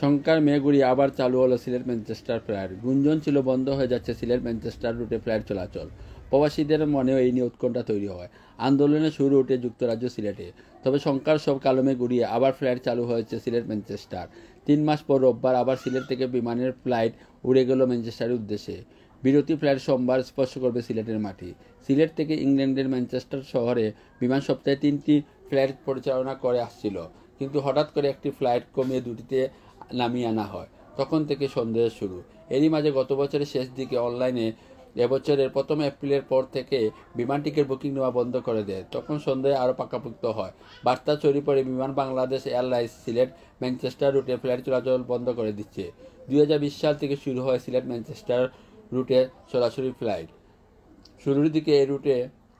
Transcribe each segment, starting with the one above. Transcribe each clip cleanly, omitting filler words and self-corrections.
শঙ্কার মেঘ উড়িয়ে আবার চালু হলো সিলেট ম্যানচেস্টার ফ্লাইট। গুঞ্জন ছিল বন্ধ হয়ে যাচ্ছে সিলেট ম্যানচেস্টার রুটে ফ্লাইট চলাচল। প্রবাসীদের মনেও এই নিয়ে উৎকণ্ঠা তৈরি হয়। আন্দোলনের শুরু উঠে যুক্তরাজ্য সিলেটে। তবে শঙ্কার সব কালো মেঘ উড়িয়ে আবার ফ্লাইট চালু হয়েছে সিলেট ম্যানচেস্টার। 3 মাস পর রোববার আবার সিলেট থেকে বিমানের ফ্লাইট উড়ে গেল ম্যানচেস্টারের উদ্দেশ্যে। বিরতি ফ্লাইট সোমবার স্পর্শ করবে সিলেটের মাটি। সিলেট থেকে ইংল্যান্ডের ম্যানচেস্টার শহরে বিমান সপ্তাহে 3টি ফ্লাইট পরিচালনা করে আসছিল, কিন্তু হঠাৎ করে একটি ফ্লাইট কমিয়ে দুটিতে নামিয়ে আনা হয়। তখন থেকে সন্দেহ শুরু। এরই মাঝে গত বছরের শেষ দিকে অনলাইনে এবছরের 1 এপ্রিলের পর থেকে বিমান টিকিট বুকিং নেওয়া বন্ধ করে দেয়। তখন সন্দেহ আরও পাকাপোক্ত হয়। বার্তা ছড়িয়ে পড়ে বিমান বাংলাদেশ এয়ারলাইন্স সিলেট ম্যানচেস্টার রুটে ফ্লাইট চলাচল বন্ধ করে দিচ্ছে। 2020 সাল থেকে শুরু হয় সিলেট ম্যানচেস্টার রুটে সরাসরি ফ্লাইট। শুরুর দিকে এই রুটে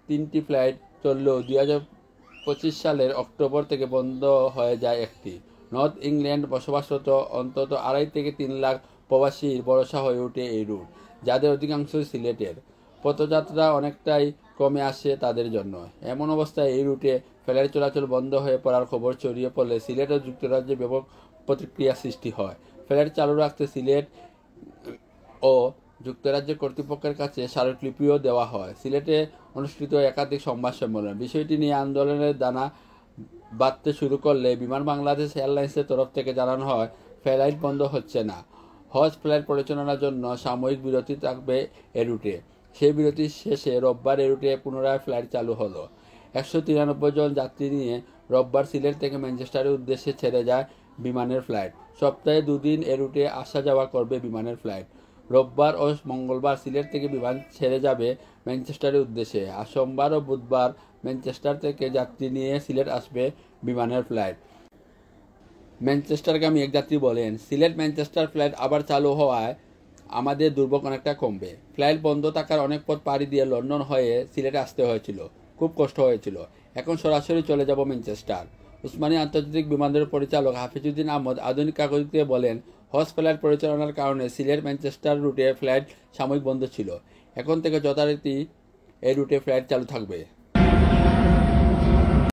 3টি ফ্লাইট চললেও 2025 সালের অক্টোবর থেকে বন্ধ হয়ে যায় একটি। নর্থ ইংল্যান্ড বসবাসরত অন্তত 2.5 থেকে 3 লাখ প্রবাসীর ভরসা হয়ে ওঠে এই রুট, যাদের অধিকাংশই সিলেটের। পথযাত্রা অনেকটাই কমে আসে তাদের জন্য। এমন অবস্থায় এই রুটে ফ্লাইট চলাচল বন্ধ হয়ে পড়ার খবর ছড়িয়ে পড়লে সিলেট ও যুক্তরাজ্যে ব্যাপক প্রতিক্রিয়া সৃষ্টি হয়। ফ্লাইট চালু রাখতে সিলেট ও যুক্তরাজ্যের কর্তৃপক্ষের কাছে স্মারকলিপিও দেওয়া হয়। সিলেটে অনুষ্ঠিত একাধিক সংবাদ সম্মেলন বিষয়টি নিয়ে আন্দোলনের দানা বাঁধতে শুরু করলে বিমান বাংলাদেশ এয়ারলাইন্সের তরফ থেকে জানানো হয়, ফ্লাইট বন্ধ হচ্ছে না। হজ ফ্লাইট পরিচালনার জন্য সাময়িক বিরতি থাকবে এ রুটে। সেই বিরতির শেষে রোববার এ রুটে পুনরায় ফ্লাইট চালু হলো। 193 জন যাত্রী নিয়ে রোববার সিলেট থেকে ম্যানচেস্টারের উদ্দেশ্যে ছেড়ে যায় বিমানের ফ্লাইট। সপ্তাহে 2 দিন এ রুটে আসা যাওয়া করবে বিমানের ফ্লাইট। রোববার ও মঙ্গলবার সিলেট থেকে বিমান ছেড়ে যাবে ম্যানচেস্টারের উদ্দেশ্যে। আর সোমবার ও বুধবার ম্যানচেস্টার থেকে যাত্রী নিয়ে সিলেট আসবে বিমানের ফ্লাইট। ম্যানচেস্টারগামী এক যাত্রী বলেন, সিলেট ম্যানচেস্টার ফ্লাইট আবার চালু হওয়ায় আমাদের দুর্ভোগ অনেকটা কমবে। ফ্লাইট বন্ধ থাকার অনেক পথ পাড়ি দিয়ে লন্ডন হয়ে সিলেটে আসতে হয়েছিল, খুব কষ্ট হয়েছিল। এখন সরাসরি চলে যাব ম্যানচেস্টার। উসমানী আন্তর্জাতিক বিমানবন্দরের পরিচালক হাফিজউদ্দিন আহমদ আধুনিক কাগজকে বলেন, হজ ফ্লাইট পরিচালনার কারণে সিলেট ম্যানচেস্টার রুটে ফ্লাইট সাময়িক বন্ধ ছিল। এখন থেকে যথারীতি এই রুটে ফ্লাইট চালু থাকবে।